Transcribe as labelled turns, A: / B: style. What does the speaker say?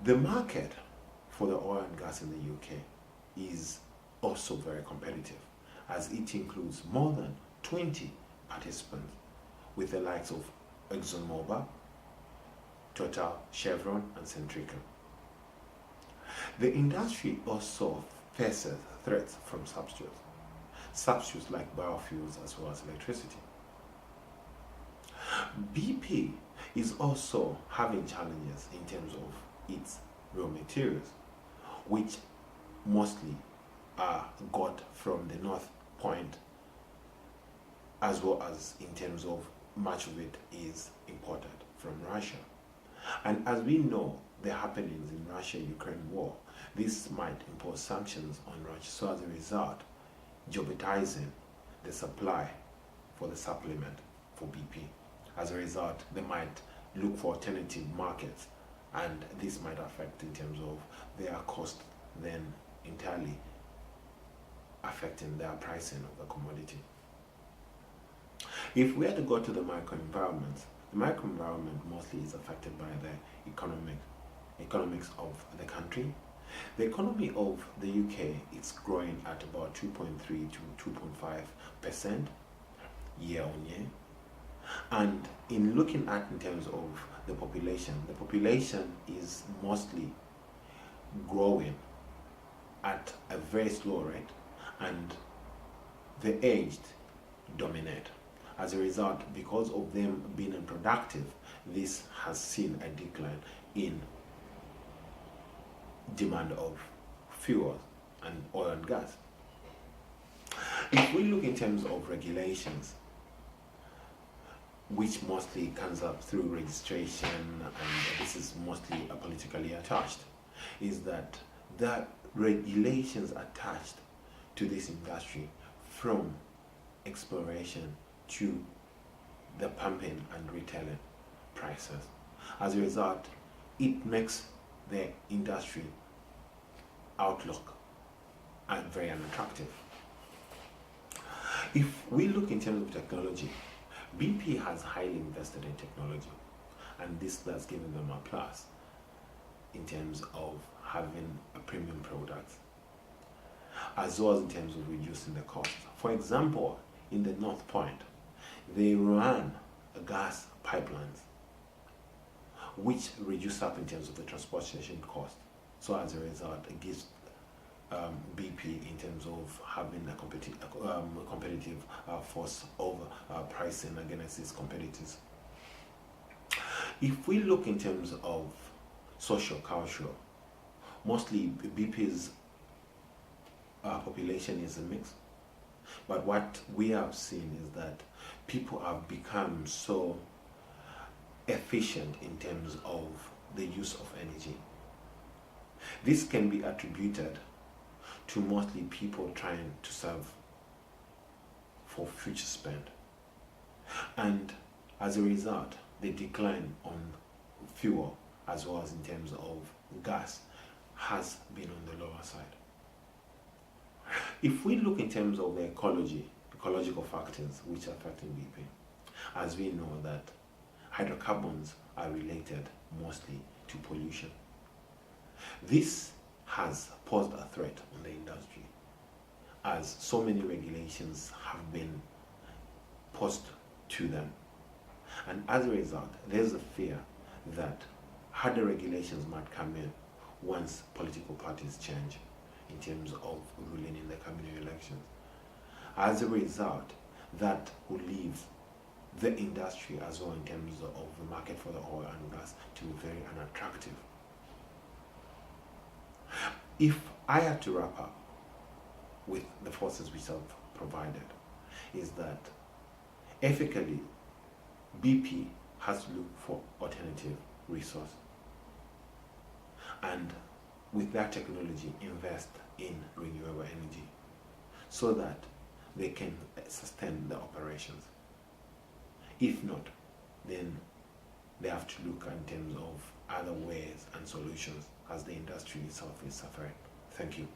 A: The market for the oil and gas in the UK is also very competitive, as it includes more than 20 participants with the likes of ExxonMobil, Total, Chevron and Centrica. The industry also faces threats from substitutes like biofuels as well as electricity. BP is also having challenges in terms of its raw materials, which mostly are got from the North Point, as well as in terms of much of it is imported from Russia. And as we know, the happenings in Russia-Ukraine war, this might impose sanctions on Russia. So as a result, jeopardizing the supply for the supplement for BP. As a result, they might look for alternative markets, and this might affect in terms of their cost, then entirely affecting their pricing of the commodity. If we are to go to the microenvironment, the microenvironment mostly is affected by the economics of the country. The economy of the UK is growing at about 2.3 to 2.5% year on year. And in looking at in terms of the population is mostly growing at a very slow rate, and the aged dominate. As a result, because of them being unproductive, this has seen a decline in demand of fuel and oil and gas. If we look in terms of regulations, which mostly comes up through registration, and this is mostly politically attached, is that the regulations attached to this industry, from exploration to the pumping and retailing prices. As a result, it makes the industry outlook very unattractive. If we look in terms of technology, BP has highly invested in technology, and this has given them a plus in terms of having a premium product, as well as in terms of reducing the cost. For example, in the North Point, they ran gas pipelines, which reduce up in terms of the transportation cost. So as a result, it gives BP in terms of having a competitive force over pricing against its competitors. If we look in terms of social cultural, mostly BP's population is a mix. But what we have seen is that people have become so efficient in terms of the use of energy. This can be attributed to mostly people trying to save for future spend. And as a result, the decline on fuel as well as in terms of gas has been on the lower side. If we look in terms of the ecological factors which are affecting BP, as we know that hydrocarbons are related mostly to pollution. This has posed a threat on the industry, as so many regulations have been posed to them. And as a result, there's a fear that harder regulations might come in once political parties change in terms of ruling in the coming elections. As a result, that will leave the industry as well in terms of the market for the oil and gas to be very unattractive. If I had to wrap up with the forces which I've provided, is that ethically BP has to look for alternative resource, and with that technology invest in renewable energy so that they can sustain the operations. If not, then they have to look in terms of other ways and solutions, as the industry itself is suffering. Thank you.